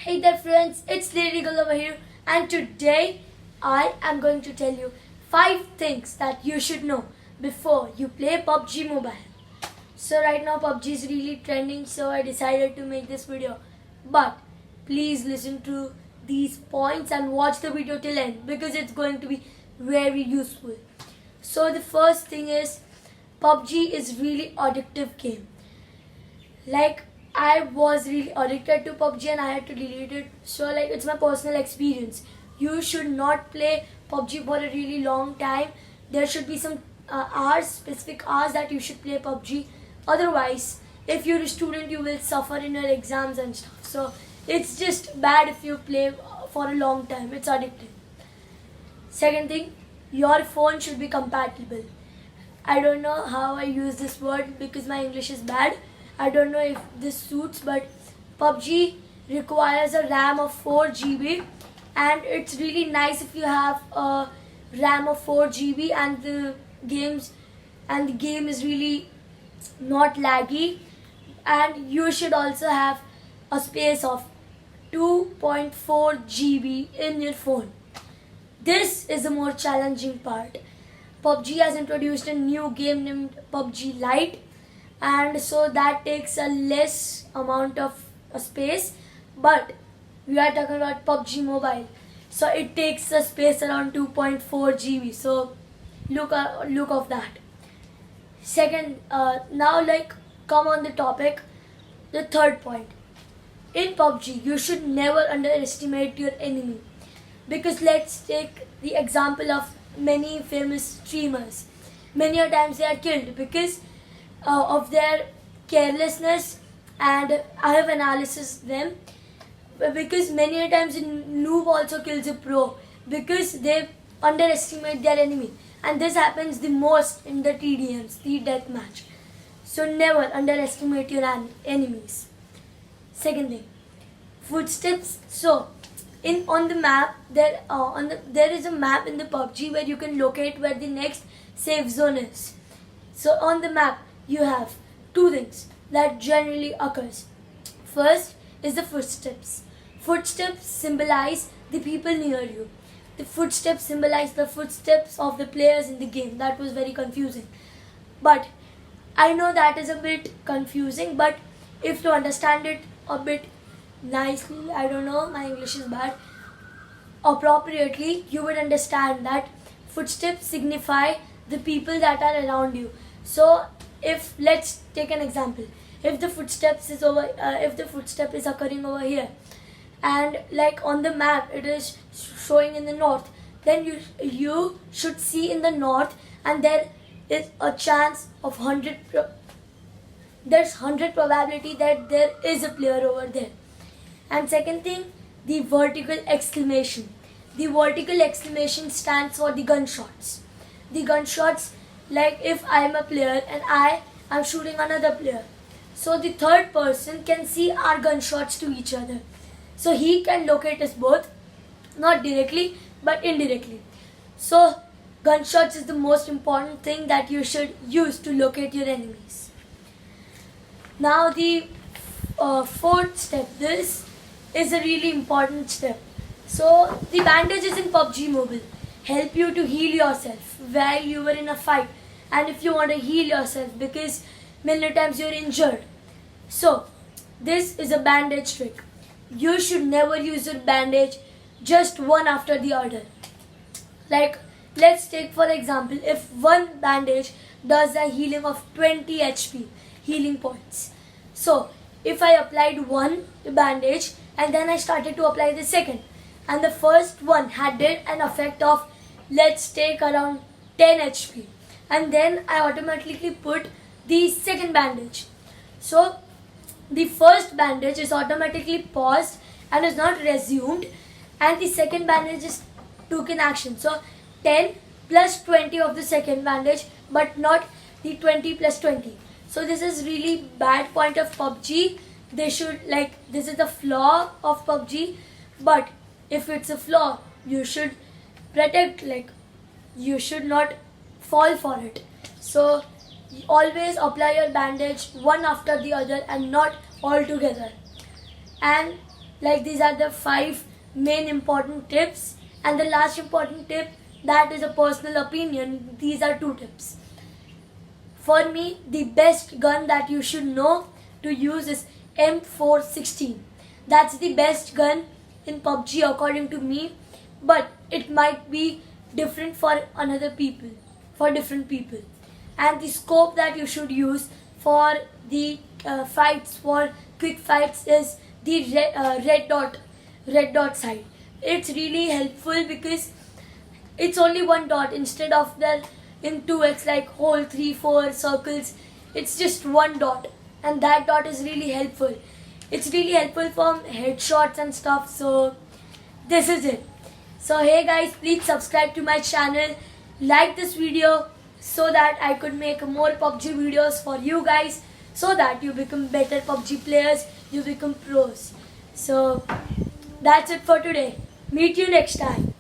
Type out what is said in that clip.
Hey there friends, it's Lady Girl over here and today I am going to tell you 5 things that you should know before you play PUBG Mobile. So right now PUBG is really trending, so I decided to make this video. But please listen to these points and watch the video till end because it's going to be very useful. So the first thing is PUBG is really addictive game. Like I was really addicted to PUBG and I had to delete it. So it's my personal experience. You should not play PUBG for a really long time. There should be some hours, specific hours that you should play PUBG. Otherwise, if you're a student, you will suffer in your exams and stuff. So it's just bad if you play for a long time. It's addictive. Second thing, your phone should be compatible. I don't know how I use this word because my English is bad. I don't know if this suits, but PUBG requires a RAM of 4 GB and it's really nice if you have a RAM of 4 GB and the game is really not laggy, and you should also have a space of 2.4 GB in your phone. This is the more challenging part. PUBG has introduced a new game named PUBG Lite, and so that takes a less amount of space, but we are talking about PUBG Mobile, so it takes a space around 2.4 GB, so look of that. Second, now come on the topic, the third point. In PUBG, you should never underestimate your enemy, because let's take the example of many famous streamers. Many a times they are killed because of their carelessness, and I have analyzed them because many a times a noob also kills a pro because they underestimate their enemy, and this happens the most in the TDMs, the deathmatch. So never underestimate your enemies. Second thing, footsteps. So on the map there is a map in the PUBG where you can locate where the next safe zone is. So on the map you have 2 things that generally occurs. First is the footsteps. Footsteps symbolize the people near you. The footsteps symbolize the footsteps of the players in the game. That was very confusing. But I know that is a bit confusing, but if to understand it a bit nicely, I don't know, my English is bad, appropriately, you would understand that footsteps signify the people that are around you. So if, let's take an example, if the footstep is occurring over here, and on the map it is showing in the north, then you should see in the north, and there is a chance of 100 probability that there is a player over there. And second thing, the vertical exclamation. The vertical exclamation stands for the gunshots. The gunshots, if I am a player and I am shooting another player, so the third person can see our gunshots to each other. So he can locate us both, not directly but indirectly. So gunshots is the most important thing that you should use to locate your enemies. Now the fourth step, this is a really important step. So the bandages in PUBG Mobile help you to heal yourself while you were in a fight, and if you want to heal yourself because many times you're injured. So this is a bandage trick. You should never use your bandage just one after the other. Let's take for example, if one bandage does a healing of 20 HP healing points. So if I applied one bandage and then I started to apply the second, and the first one had an effect of, let's take around 10 HP, and then I automatically put the second bandage. So the first bandage is automatically paused and is not resumed, and the second bandage is took in action. So 10 plus 20 of the second bandage, but not the 20 plus 20. So this is really bad point of PUBG. They should this is the flaw of PUBG, but if it's a flaw, you should protect, you should not fall for it. So always apply your bandage one after the other and not all together. And Like these are the 5 main important tips, and the last important tip, that is a personal opinion. These are 2 tips. For me, the best gun that you should know to use is M416. That's the best gun in PUBG according to me, but it might be different for another people, for different people. And the scope that you should use for the fights, for quick fights, is the red dot sight. It's really helpful because it's only one dot instead of the in 2x like whole 3-4 circles. It's just one dot, and that dot is really helpful. It's really helpful for headshots and stuff. So this is it. So hey guys, please subscribe to my channel, like this video so that I could make more PUBG videos for you guys, so that you become better PUBG players, you become pros. So that's it for today. Meet you next time.